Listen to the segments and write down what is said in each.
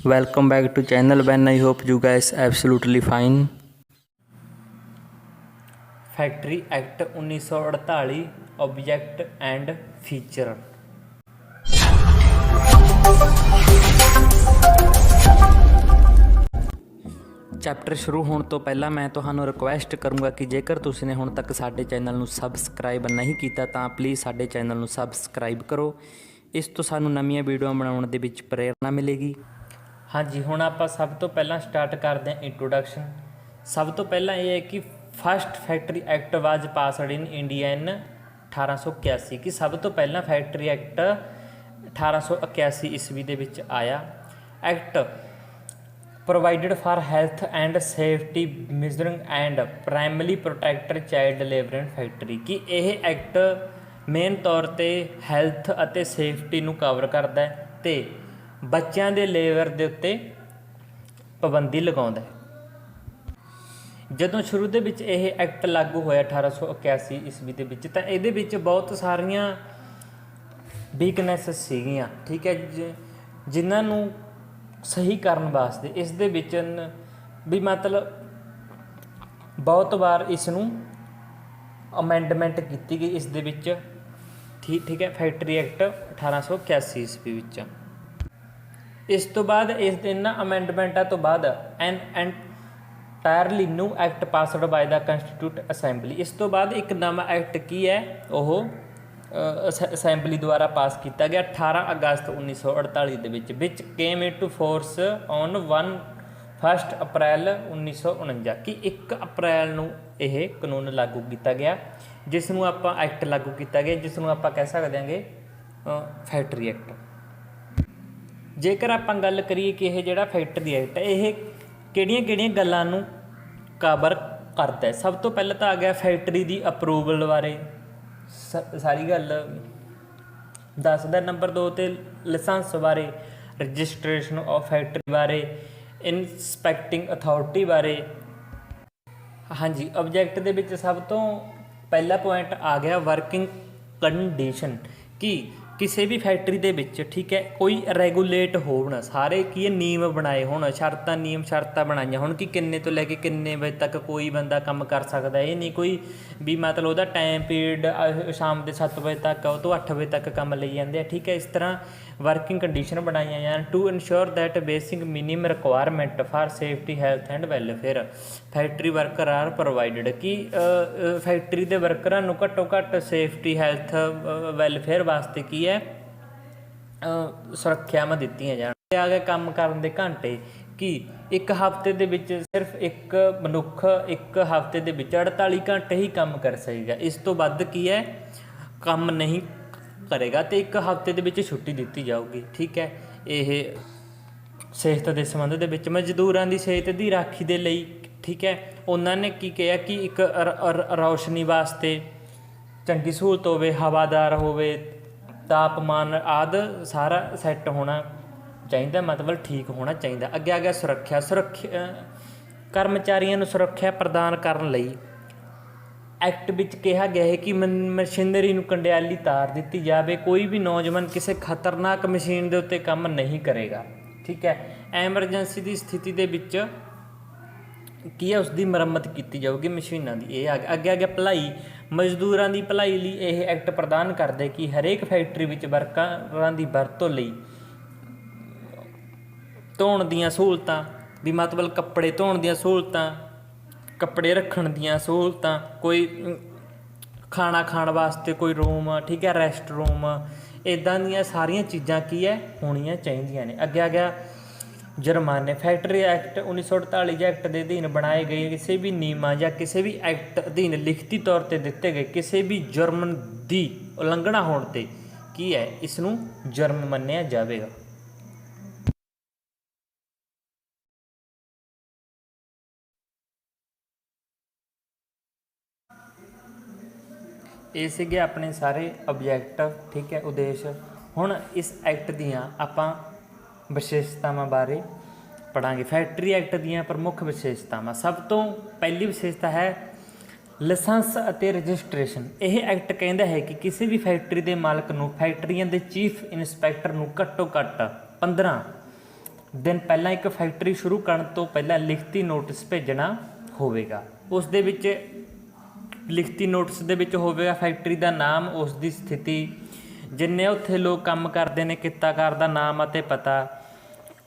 Welcome back to channel Ben. I hope you guys absolutely fine. Factory act 1948 object and feature. Chapter ਸ਼ੁਰੂ ਹੋਣ ਤੋਂ ਪਹਿਲਾਂ ਮੈਂ ਤੁਹਾਨੂੰ ਰਿਕੁਐਸਟ ਕਰੂੰਗਾ ਕਿ ਜੇਕਰ ਤੁਸੀਂ ਨੇ ਹੁਣ ਤੱਕ ਸਾਡੇ ਚੈਨਲ ਨੂੰ ਸਬਸਕ੍ਰਾਈਬ ਨਹੀਂ ਕੀਤਾ ਤਾਂ ਪਲੀਜ਼ ਸਾਡੇ ਚੈਨਲ ਨੂੰ ਸਬਸਕ੍ਰਾਈਬ ਕਰੋ। ਇਸ ਤੋਂ ਸਾਨੂੰ ਨਵੀਆਂ ਵੀਡੀਓ ਬਣਾਉਣ ਦੇ ਵਿੱਚ ਪ੍ਰੇਰਨਾ ਮਿਲੇਗੀ। ਹਾਂਜੀ, ਹੁਣ ਆਪਾਂ ਸਭ ਤੋਂ ਪਹਿਲਾਂ ਸਟਾਰਟ ਕਰਦੇ ਹਾਂ ਇੰਟਰੋਡਕਸ਼ਨ। ਸਭ ਤੋਂ ਪਹਿਲਾਂ ਇਹ ਹੈ ਕਿ ਫਸਟ ਫੈਕਟਰੀ ਐਕਟ ਵਾਜ ਪਾਸਡ ਇਨ ਇੰਡੀਆ ਇਨ 1881 ਕਿ ਸਭ ਤੋਂ ਪਹਿਲਾਂ ਫੈਕਟਰੀ ਐਕਟ 1881 ਈਸਵੀ ਦੇ ਵਿੱਚ ਆਇਆ। Act provided for health and safety measuring and primary protector child labour in factory ਕਿ ਇਹ ਐਕਟ ਮੇਨ ਤੌਰ 'ਤੇ ਹੈਲਥ ਅਤੇ ਸੇਫਟੀ ਨੂੰ ਕਵਰ ਕਰਦਾ ਅਤੇ ਬੱਚਿਆਂ ਦੇ ਲੇਬਰ ਦੇ ਉੱਤੇ ਪਾਬੰਦੀ ਲਗਾਉਂਦਾ। ਜਦੋਂ ਸ਼ੁਰੂ ਦੇ ਵਿੱਚ ਇਹ ਐਕਟ ਲਾਗੂ ਹੋਇਆ 1881 ਈਸਵੀ ਦੇ ਵਿੱਚ ਤਾਂ ਇਹਦੇ ਵਿੱਚ ਬਹੁਤ ਸਾਰੀਆਂ ਵੀਕਨੈਸਸ ਸੀਗੀਆਂ, ਠੀਕ ਹੈ, ਜਿਨ੍ਹਾਂ ਨੂੰ ਸਹੀ ਕਰਨ ਵਾਸਤੇ ਇਸ ਦੇ ਵਿੱਚ ਵੀ ਮਤਲਬ ਬਹੁਤ ਵਾਰ ਇਸ ਨੂੰ ਅਮੈਂਡਮੈਂਟ ਕੀਤੀ ਗਈ ਇਸ ਦੇ ਵਿੱਚ, ਠੀਕ ਹੈ, ਫੈਕਟਰੀ ਐਕਟ 1881 ਈਸਵੀ ਵਿੱਚ। ਇਸ ਤੋਂ ਬਾਅਦ ਇਹਨਾਂ ਅਮੈਂਡਮੈਂਟਾਂ ਤੋਂ ਬਾਅਦ entirely new act passed by the constituent assembly. ਇਸ ਤੋਂ ਬਾਅਦ ਇੱਕ ਨਵਾਂ ਐਕਟ ਕੀ ਹੈ ਉਹ ਅਸੈਂਬਲੀ ਦੁਆਰਾ ਪਾਸ ਕੀਤਾ ਗਿਆ 18 ਅਗਸਤ 1948 ਦੇ ਵਿੱਚ ਕੇਮ ਇਨਟੂ ਫੋਰਸ ਔਨ 1 ਅਪ੍ਰੈਲ 1949 ਕਿ 1 ਅਪ੍ਰੈਲ ਨੂੰ ਇਹ ਕਾਨੂੰਨ ਲਾਗੂ ਕੀਤਾ ਗਿਆ, ਜਿਸ ਨੂੰ ਆਪਾਂ ਐਕਟ ਲਾਗੂ ਕੀਤਾ ਗਿਆ, ਜਿਸ ਨੂੰ ਆਪਾਂ ਕਹਿ ਸਕਦੇ ਹਾਂਗੇ ਫੈਕਟਰੀ ਐਕਟ। ਜੇਕਰ ਆਪਾਂ ਗੱਲ ਕਰੀਏ ਕਿ ਇਹ ਜਿਹੜਾ ਫੈਕਟਰੀ ਐਕਟ ਇਹ ਕਿਹੜੀਆਂ ਗੱਲਾਂ ਨੂੰ ਕਵਰ ਕਰਦਾ, ਸਭ ਤੋਂ ਪਹਿਲਾਂ ਤਾਂ ਆ ਗਿਆ ਫੈਕਟਰੀ ਦੀ ਅਪਰੂਵਲ ਬਾਰੇ ਸਾਰੀ ਗੱਲ ਦੱਸਦਾ। ਨੰਬਰ 2 'ਤੇ ਲਾਇਸੈਂਸ ਬਾਰੇ, ਰਜਿਸਟ੍ਰੇਸ਼ਨ ਆਫ ਫੈਕਟਰੀ ਬਾਰੇ, ਇੰਸਪੈਕਟਿੰਗ ਅਥਾਰਟੀ ਬਾਰੇ। ਹਾਂਜੀ, ਆਬਜੈਕਟ ਦੇ ਵਿੱਚ ਸਭ ਤੋਂ ਪਹਿਲਾ ਪੁਆਇੰਟ ਆ ਗਿਆ ਵਰਕਿੰਗ ਕੰਡੀਸ਼ਨ ਕਿ ਕਿਸੇ ਵੀ ਫੈਕਟਰੀ ਦੇ ਵਿੱਚ, ਠੀਕ ਹੈ, ਕੋਈ ਰੈਗੂਲੇਟ ਹੋਣ, ਸਾਰੇ ਕੀ ਨਿਯਮ ਬਣਾਏ ਹੋਣ, ਸ਼ਰਤਾਂ ਬਣਾਈਆਂ ਹੋਣ ਕਿ ਕਿੰਨੇ ਤੋਂ ਲੈ ਕੇ ਕਿੰਨੇ ਵਜੇ ਤੱਕ ਕੋਈ ਬੰਦਾ ਕੰਮ ਕਰ ਸਕਦਾ। ਇਹ ਨਹੀਂ ਕੋਈ ਵੀ ਮਤਲਬ ਉਹਦਾ ਟਾਈਮ ਪੀਰੀਅਡ ਸ਼ਾਮ ਦੇ 7 ਵਜੇ ਤੱਕ, ਉਹ ਤੋਂ 8 ਵਜੇ ਤੱਕ ਕੰਮ ਲਈ ਜਾਂਦੇ ਆ, ਠੀਕ ਹੈ। ਇਸ ਤਰ੍ਹਾਂ ਵਰਕਿੰਗ ਕੰਡੀਸ਼ਨ ਬਣਾਈਆਂ ਜਾਣ to ensure that basic minimum requirement for safety health and welfare factory worker are provided ਕਿ ਫੈਕਟਰੀ ਦੇ ਵਰਕਰਾਂ ਨੂੰ ਘੱਟੋ ਘੱਟ ਸੇਫਟੀ ਹੈਲਥ ਵੈਲਫੇਅਰ ਵਾਸਤੇ ਕੀ ਹੈ ਸੁਰੱਖਿਆਵਾਂ ਦਿੱਤੀਆਂ ਜਾਣ। ਆ ਗਿਆ ਕੰਮ ਕਰਨ ਦੇ ਘੰਟੇ ਕਿ ਇੱਕ ਹਫ਼ਤੇ ਦੇ ਵਿੱਚ ਸਿਰਫ ਇੱਕ ਮਨੁੱਖ ਇੱਕ ਹਫ਼ਤੇ ਦੇ ਵਿੱਚ 48 ਘੰਟੇ ਹੀ ਕੰਮ ਕਰ ਸਕੇਗਾ, ਇਸ ਤੋਂ ਵੱਧ ਕੀ ਹੈ ਕੰਮ ਨਹੀਂ ਕਰੇਗਾ ਅਤੇ ਇੱਕ ਹਫ਼ਤੇ ਦੇ ਵਿੱਚ ਛੁੱਟੀ ਦਿੱਤੀ ਜਾਊਗੀ, ਠੀਕ ਹੈ। ਇਹ ਸਿਹਤ ਦੇ ਸੰਬੰਧ ਦੇ ਵਿੱਚ ਮਜ਼ਦੂਰਾਂ ਦੀ ਸਿਹਤ ਦੀ ਰਾਖੀ ਦੇ ਲਈ, ਠੀਕ ਹੈ, ਉਹਨਾਂ ਨੇ ਕੀ ਕਿਹਾ ਕਿ ਇੱਕ ਰੌਸ਼ਨੀ ਵਾਸਤੇ ਚੰਗੀ ਸਹੂਲਤ ਹੋਵੇ, ਹਵਾਦਾਰ ਹੋਵੇ, ਤਾਪਮਾਨ ਆਦਿ ਸਾਰਾ ਸੈੱਟ ਹੋਣਾ ਚਾਹੀਦਾ, ਮਤਲਬ ਠੀਕ ਹੋਣਾ ਚਾਹੀਦਾ। ਅੱਗੇ ਆ ਗਿਆ ਸੁਰੱਖਿਆ ਕਰਮਚਾਰੀਆਂ ਨੂੰ ਸੁਰੱਖਿਆ ਪ੍ਰਦਾਨ ਕਰਨ ਲਈ ਐਕਟ ਵਿੱਚ ਕਿਹਾ ਗਿਆ ਹੈ ਕਿ ਮਸ਼ੀਨਰੀ ਨੂੰ ਕੰਡਿਆਲੀ ਤਾਰ ਦਿੱਤੀ ਜਾਵੇ, ਕੋਈ ਵੀ ਨੌਜਵਾਨ ਕਿਸੇ ਖਤਰਨਾਕ ਮਸ਼ੀਨ ਦੇ ਉੱਤੇ ਕੰਮ ਨਹੀਂ ਕਰੇਗਾ, ਠੀਕ ਹੈ। ਐਮਰਜੈਂਸੀ ਦੀ ਸਥਿਤੀ ਦੇ ਵਿੱਚ ਕੀ ਹੈ ਉਸਦੀ ਮੁਰੰਮਤ ਕੀਤੀ ਜਾਊਗੀ ਮਸ਼ੀਨਾਂ ਦੀ। ਇਹ ਅੱਗੇ ਆ ਗਿਆ ਭਲਾਈ, ਮਜ਼ਦੂਰਾਂ ਦੀ ਭਲਾਈ ਲਈ ਇਹ ਐਕਟ ਪ੍ਰਦਾਨ ਕਰਦੇ ਕਿ ਹਰੇਕ ਫੈਕਟਰੀ ਵਿੱਚ ਵਰਕਰਾਂ ਦੀ ਵਰਤੋਂ ਲਈ ਧੋਣ ਦੀਆਂ ਸਹੂਲਤਾਂ ਵੀ ਮਤਲਬ ਕੱਪੜੇ ਧੋਣ ਦੀਆਂ ਸਹੂਲਤਾਂ, ਕੱਪੜੇ ਰੱਖਣ ਦੀਆਂ ਸਹੂਲਤਾਂ, ਕੋਈ ਖਾਣਾ ਖਾਣ ਵਾਸਤੇ ਕੋਈ ਰੂਮ, ਠੀਕ ਹੈ, ਰੈਸਟ ਰੂਮ, ਇੱਦਾਂ ਦੀਆਂ ਸਾਰੀਆਂ ਚੀਜ਼ਾਂ ਕੀ ਹੈ ਹੋਣੀਆਂ ਚਾਹੀਦੀਆਂ ਨੇ। ਅੱਗੇ ਆ ਗਿਆ ਜੁਰਮਾਨੇ, ਫੈਕਟਰੀ ਐਕਟ 1948 ਐਕਟ ਦੇ ਅਧੀਨ ਬਣਾਏ ਗਏ ਕਿਸੇ ਵੀ ਨਿਯਮਾਂ ਜਾਂ ਕਿਸੇ ਵੀ ਐਕਟ ਅਧੀਨ ਲਿਖਤੀ ਤੌਰ 'ਤੇ ਦਿੱਤੇ ਗਏ ਕਿਸੇ ਵੀ ਜੁਰਮ ਦੀ ਉਲੰਘਣਾ ਹੋਣ 'ਤੇ ਕੀ ਹੈ ਇਸ ਨੂੰ ਜੁਰਮ ਮੰਨਿਆ ਜਾਵੇਗਾ। ਇਹ ਸੀਗੇ ਆਪਣੇ ਸਾਰੇ ਆਬਜੈਕਟਿਵ, ਠੀਕ ਹੈ, ਉਦੇਸ਼। ਹੁਣ ਇਸ ਐਕਟ ਦੀਆਂ ਆਪਾਂ ਵਿਸ਼ੇਸ਼ਤਾਵਾਂ ਬਾਰੇ ਪੜ੍ਹਾਂਗੇ। ਫੈਕਟਰੀ ਐਕਟ ਦੀਆਂ ਪ੍ਰਮੁੱਖ ਵਿਸ਼ੇਸ਼ਤਾਵਾਂ, ਸਭ ਤੋਂ ਪਹਿਲੀ ਵਿਸ਼ੇਸ਼ਤਾ ਹੈ ਲਾਇਸੈਂਸ ਅਤੇ ਰਜਿਸਟ੍ਰੇਸ਼ਨ। ਇਹ ਐਕਟ ਕਹਿੰਦਾ ਹੈ ਕਿ ਕਿਸੇ ਵੀ ਫੈਕਟਰੀ ਦੇ ਮਾਲਕ ਨੂੰ ਫੈਕਟਰੀਆਂ ਦੇ ਚੀਫ ਇੰਸਪੈਕਟਰ ਨੂੰ ਘੱਟੋ ਘੱਟ 15 ਦਿਨ ਪਹਿਲਾਂ ਇੱਕ ਫੈਕਟਰੀ ਸ਼ੁਰੂ ਕਰਨ ਤੋਂ ਪਹਿਲਾਂ ਲਿਖਤੀ ਨੋਟਿਸ ਭੇਜਣਾ ਹੋਵੇਗਾ। ਉਸ ਦੇ ਵਿੱਚ ਲਿਖਤੀ ਨੋਟਿਸ ਦੇ ਵਿੱਚ ਹੋਵੇਗਾ ਫੈਕਟਰੀ ਦਾ ਨਾਮ, ਉਸ ਦੀ ਸਥਿਤੀ, ਜਿੰਨੇ ਉੱਥੇ ਲੋਕ ਕੰਮ ਕਰਦੇ ਨੇ, ਕਿੱਤਾਕਾਰ ਦਾ ਨਾਮ ਅਤੇ ਪਤਾ,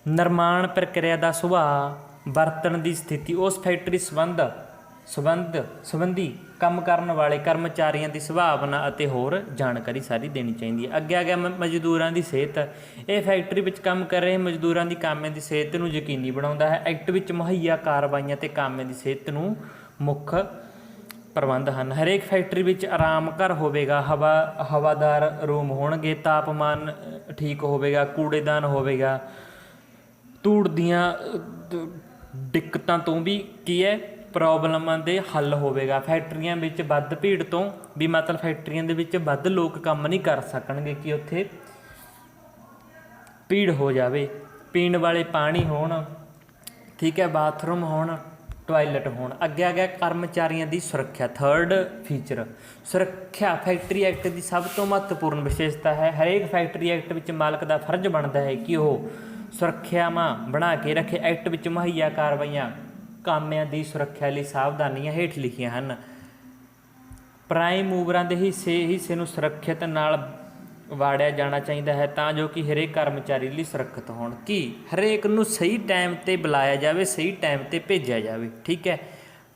ਨਿਰਮਾਣ ਪ੍ਰਕਿਰਿਆ ਦਾ ਸੁਭਾਅ, ਬਰਤਨ ਦੀ ਸਥਿਤੀ, ਉਸ ਫੈਕਟਰੀ ਸੰਬੰਧੀ ਕੰਮ ਕਰਨ ਵਾਲੇ ਕਰਮਚਾਰੀਆਂ ਦੀ ਸੁਭਾਵਨਾ ਅਤੇ ਹੋਰ ਜਾਣਕਾਰੀ ਸਾਰੀ ਦੇਣੀ ਚਾਹੀਦੀ ਹੈ। ਅੱਗੇ ਆ ਗਿਆ ਮਜ਼ਦੂਰਾਂ ਦੀ ਸਿਹਤ। ਇਹ ਫੈਕਟਰੀ ਵਿੱਚ ਕੰਮ ਕਰ ਰਹੇ ਮਜ਼ਦੂਰਾਂ ਦੀ ਕਾਮਿਆਂ ਦੀ ਸਿਹਤ ਨੂੰ ਯਕੀਨੀ ਬਣਾਉਂਦਾ ਹੈ। ਐਕਟ ਵਿੱਚ ਮੁਹੱਈਆ ਕਾਰਵਾਈਆਂ ਅਤੇ ਕਾਮਿਆਂ ਦੀ ਸਿਹਤ ਨੂੰ ਮੁੱਖ ਪ੍ਰਬੰਧ ਹਨ। ਹਰੇਕ ਫੈਕਟਰੀ ਵਿੱਚ ਆਰਾਮ ਘਰ ਹੋਵੇਗਾ, ਹਵਾਦਾਰ ਰੂਮ ਹੋਣਗੇ, ਤਾਪਮਾਨ ਠੀਕ ਹੋਵੇਗਾ, ਕੂੜੇਦਾਨ ਹੋਵੇਗਾ, ਧੂੜ ਦੀਆਂ ਦਿੱਕਤਾਂ ਤੋਂ ਵੀ ਕੀ ਹੈ ਪ੍ਰੋਬਲਮਾਂ ਦੇ ਹੱਲ ਹੋਵੇਗਾ। ਫੈਕਟਰੀਆਂ ਵਿੱਚ ਵੱਧ ਭੀੜ ਤੋਂ ਵੀ ਮਤਲਬ ਫੈਕਟਰੀਆਂ ਦੇ ਵਿੱਚ ਵੱਧ ਲੋਕ ਕੰਮ ਨਹੀਂ ਕਰ ਸਕਣਗੇ ਕਿ ਉੱਥੇ ਭੀੜ ਹੋ ਜਾਵੇ। ਪੀਣ ਵਾਲੇ ਪਾਣੀ ਹੋਣ, ਠੀਕ ਹੈ, ਬਾਥਰੂਮ ਹੋਣ, ਟਾਇਲਟ ਹੋਣ। ਅੱਗੇ ਆ ਗਿਆ ਕਰਮਚਾਰੀਆਂ ਦੀ ਸੁਰੱਖਿਆ। ਥਰਡ ਫੀਚਰ, ਸੁਰੱਖਿਆ ਫੈਕਟਰੀ ਐਕਟ ਦੀ ਸਭ ਤੋਂ ਮਹੱਤਵਪੂਰਨ ਵਿਸ਼ੇਸ਼ਤਾ ਹੈ। ਹਰੇਕ ਫੈਕਟਰੀ ਐਕਟ ਵਿੱਚ ਮਾਲਕ ਦਾ ਫਰਜ਼ ਬਣਦਾ ਹੈ ਕਿ ਉਹ ਸੁਰੱਖਿਆਵਾਂ ਬਣਾ ਕੇ ਰੱਖੇ। ਐਕਟ ਵਿੱਚ ਮੁਹੱਈਆ ਕਾਰਵਾਈਆਂ ਕਾਮਿਆਂ ਦੀ ਸੁਰੱਖਿਆ ਲਈ ਸਾਵਧਾਨੀਆਂ ਹੇਠ ਲਿਖੀਆਂ ਹਨ। ਪ੍ਰਾਈਮ ਮੂਵਰਾਂ ਦੇ ਹਿੱਸੇ ਨੂੰ ਸੁਰੱਖਿਅਤ ਨਾਲ ਵਾੜਿਆ ਜਾਣਾ ਚਾਹੀਦਾ ਹੈ ਤਾਂ ਜੋ ਕਿ ਹਰੇਕ ਕਰਮਚਾਰੀ ਲਈ ਸੁਰੱਖਿਅਤ ਹੋਣ, ਕਿ ਹਰੇਕ ਨੂੰ ਸਹੀ ਟਾਈਮ 'ਤੇ ਬੁਲਾਇਆ ਜਾਵੇ, ਸਹੀ ਟਾਈਮ 'ਤੇ ਭੇਜਿਆ ਜਾਵੇ। ਠੀਕ ਹੈ,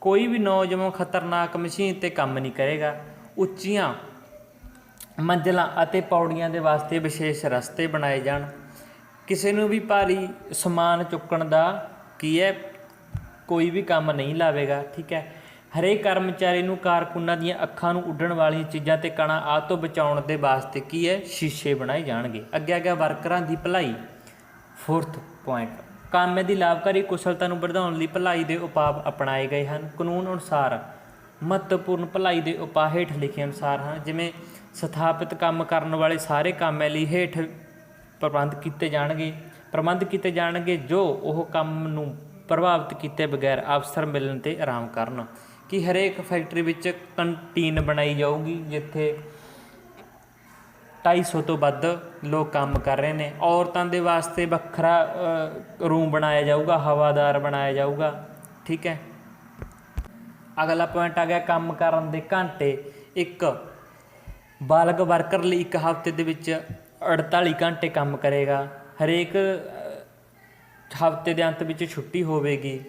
ਕੋਈ ਵੀ ਨੌਜਵਾਨ ਖਤਰਨਾਕ ਮਸ਼ੀਨ 'ਤੇ ਕੰਮ ਨਹੀਂ ਕਰੇਗਾ। ਉੱਚੀਆਂ ਮੰਜ਼ਲਾਂ ਅਤੇ ਪੌੜੀਆਂ ਦੇ ਵਾਸਤੇ ਵਿਸ਼ੇਸ਼ ਰਸਤੇ ਬਣਾਏ ਜਾਣ। ਕਿਸੇ ਨੂੰ ਵੀ ਭਾਰੀ ਸਮਾਨ ਚੁੱਕਣ ਦਾ ਕੀ ਹੈ ਕੋਈ ਵੀ ਕੰਮ ਨਹੀਂ ਲਾਵੇਗਾ। ਠੀਕ ਹੈ, ਹਰੇਕ ਕਰਮਚਾਰੀ ਨੂੰ ਕਾਰਕੁਨਾਂ ਦੀਆਂ ਅੱਖਾਂ ਨੂੰ ਉੱਡਣ ਵਾਲੀਆਂ ਚੀਜ਼ਾਂ ਅਤੇ ਕਣਾਂ ਆਦਿ ਤੋਂ ਬਚਾਉਣ ਦੇ ਵਾਸਤੇ ਕੀ ਹੈ ਸ਼ੀਸ਼ੇ ਬਣਾਏ ਜਾਣਗੇ। ਅੱਗੇ ਆ ਗਿਆ ਵਰਕਰਾਂ ਦੀ ਭਲਾਈ। ਫੋਰਥ ਪੁਆਇੰਟ, ਕਾਮਿਆਂ ਦੀ ਲਾਭਕਾਰੀ ਕੁਸ਼ਲਤਾ ਨੂੰ ਵਧਾਉਣ ਲਈ ਭਲਾਈ ਦੇ ਉਪਾਅ ਅਪਣਾਏ ਗਏ ਹਨ। ਕਾਨੂੰਨ ਅਨੁਸਾਰ ਮਹੱਤਵਪੂਰਨ ਭਲਾਈ ਦੇ ਉਪਾਅ ਹੇਠ ਲਿਖੇ ਅਨੁਸਾਰ ਹਨ, ਜਿਵੇਂ ਸਥਾਪਿਤ ਕੰਮ ਕਰਨ ਵਾਲੇ ਸਾਰੇ ਕਾਮਿਆਂ ਲਈ ਹੇਠ ਪ੍ਰਬੰਧ ਕੀਤੇ ਜਾਣਗੇ ਜੋ ਉਹ ਕੰਮ ਨੂੰ ਪ੍ਰਭਾਵਿਤ ਕੀਤੇ ਬਗੈਰ ਅਵਸਰ ਮਿਲਣ 'ਤੇ ਆਰਾਮ ਕਰਨ। ਕਿ ਹਰੇਕ ਫੈਕਟਰੀ ਵਿੱਚ ਕੰਟੀਨ ਬਣਾਈ ਜਾਊਗੀ ਜਿੱਥੇ 250 ਤੋਂ ਵੱਧ ਲੋਕ ਕੰਮ ਕਰ ਰਹੇ ਨੇ। ਔਰਤਾਂ ਦੇ ਵਾਸਤੇ ਵੱਖਰਾ ਰੂਮ ਬਣਾਇਆ ਜਾਊਗਾ, ਹਵਾਦਾਰ ਬਣਾਇਆ ਜਾਊਗਾ। ਠੀਕ ਹੈ, ਅਗਲਾ ਪੁਆਇੰਟ ਆ ਗਿਆ ਕੰਮ ਕਰਨ ਦੇ ਘੰਟੇ। ਇੱਕ ਬਾਲਗ ਵਰਕਰ ਲਈ ਇੱਕ ਹਫ਼ਤੇ ਦੇ ਵਿੱਚ 48 ਘੰਟੇ ਕੰਮ ਕਰੇਗਾ। ਹਰੇਕ ਹਫ਼ਤੇ ਦੇ ਅੰਤ ਵਿੱਚ ਛੁੱਟੀ ਹੋਵੇਗੀ।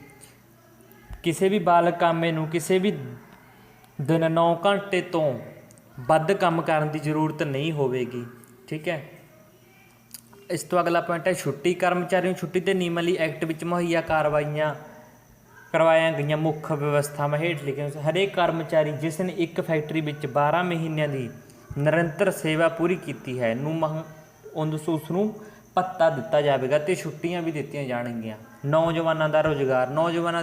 ਕਿਸੇ ਵੀ ਬਾਲਗ ਕਾਮੇ ਨੂੰ ਕਿਸੇ ਵੀ ਦਿਨ 9 ਘੰਟੇ ਤੋਂ ਵੱਧ ਕੰਮ ਕਰਨ ਦੀ ਜ਼ਰੂਰਤ ਨਹੀਂ ਹੋਵੇਗੀ। ਠੀਕ ਹੈ, ਇਸ ਤੋਂ ਅਗਲਾ ਪੁਆਇੰਟ ਹੈ ਛੁੱਟੀ। ਕਰਮਚਾਰੀ ਨੂੰ ਛੁੱਟੀ ਦੇ ਨਿਯਮਾਂ ਲਈ ਐਕਟ ਵਿੱਚ ਮੁਹੱਈਆ ਕਰਵਾਈਆਂ ਗਈਆਂ ਮੁੱਖ ਵਿਵਸਥਾਵਾਂ ਹੇਠ ਲਿਖੀਆਂ। ਹਰੇਕ ਕਰਮਚਾਰੀ ਜਿਸ ਨੇ ਇੱਕ ਫੈਕਟਰੀ ਵਿੱਚ 12 ਮਹੀਨਿਆਂ ਦੀ ਨਿਰੰਤਰ ਸੇਵਾ ਪੂਰੀ ਕੀਤੀ ਹੈ ਉਸ ਨੂੰ ਭੱਤਾ ਦਿੱਤਾ ਜਾਵੇਗਾ ਅਤੇ ਛੁੱਟੀਆਂ ਵੀ ਦਿੱਤੀਆਂ ਜਾਣਗੀਆਂ। ਨੌਜਵਾਨਾਂ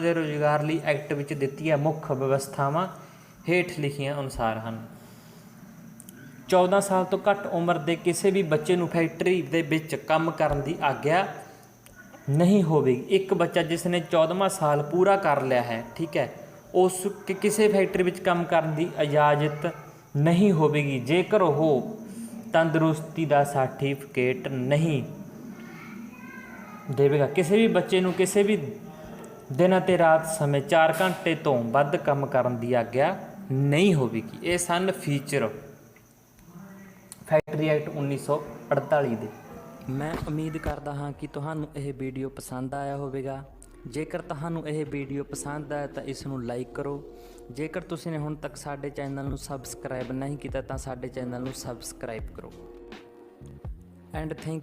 ਦੇ ਰੁਜ਼ਗਾਰ ਲਈ ਐਕਟ ਵਿੱਚ ਦਿੱਤੀਆਂ ਮੁੱਖ ਵਿਵਸਥਾਵਾਂ ਹੇਠ ਲਿਖੀਆਂ ਅਨੁਸਾਰ ਹਨ। 14 ਸਾਲ ਤੋਂ ਘੱਟ ਉਮਰ ਦੇ ਕਿਸੇ ਵੀ ਬੱਚੇ ਨੂੰ ਫੈਕਟਰੀ ਦੇ ਵਿੱਚ ਕੰਮ ਕਰਨ ਦੀ ਆਗਿਆ ਨਹੀਂ ਹੋਵੇਗੀ। ਇੱਕ ਬੱਚਾ ਜਿਸ ਨੇ 14ਵਾਂ ਸਾਲ ਪੂਰਾ ਕਰ ਲਿਆ ਹੈ, ਠੀਕ ਹੈ, ਉਸ ਕਿਸੇ ਫੈਕਟਰੀ ਵਿੱਚ ਕੰਮ ਕਰਨ ਦੀ ਇਜਾਜ਼ਤ ਨਹੀਂ ਹੋਵੇਗੀ ਜੇਕਰ ਉਹ ਤੰਦਰੁਸਤੀ ਦਾ ਸਰਟੀਫਿਕੇਟ ਨਹੀਂ ਦੇਵੇਗਾ। ਕਿਸੇ ਵੀ ਬੱਚੇ ਨੂੰ ਕਿਸੇ ਵੀ ਦਿਨ ਅਤੇ ਰਾਤ ਸਮੇਂ 4 ਘੰਟੇ ਤੋਂ ਵੱਧ ਕੰਮ ਕਰਨ ਦੀ ਆਗਿਆ ਨਹੀਂ ਹੋਵੇਗੀ। ਇਹ ਸਨ ਫੀਚਰ ਫੈਕਟਰੀ ਐਕਟ 1948 ਦੇ। ਮੈਂ ਉਮੀਦ ਕਰਦਾ ਹਾਂ ਕਿ ਤੁਹਾਨੂੰ ਇਹ ਵੀਡੀਓ ਪਸੰਦ ਆਇਆ ਹੋਵੇਗਾ। ਜੇਕਰ ਤੁਹਾਨੂੰ ਇਹ ਵੀਡੀਓ ਪਸੰਦ ਆਇਆ ਤਾਂ ਇਸ ਨੂੰ ਲਾਈਕ ਕਰੋ। ਜੇਕਰ ਤੁਸੀਂ ਨੇ ਹੁਣ ਤੱਕ ਸਾਡੇ ਚੈਨਲ ਨੂੰ ਸਬਸਕ੍ਰਾਈਬ ਨਹੀਂ ਕੀਤਾ ਤਾਂ ਸਾਡੇ ਚੈਨਲ ਨੂੰ ਸਬਸਕ੍ਰਾਈਬ ਕਰੋ। And thank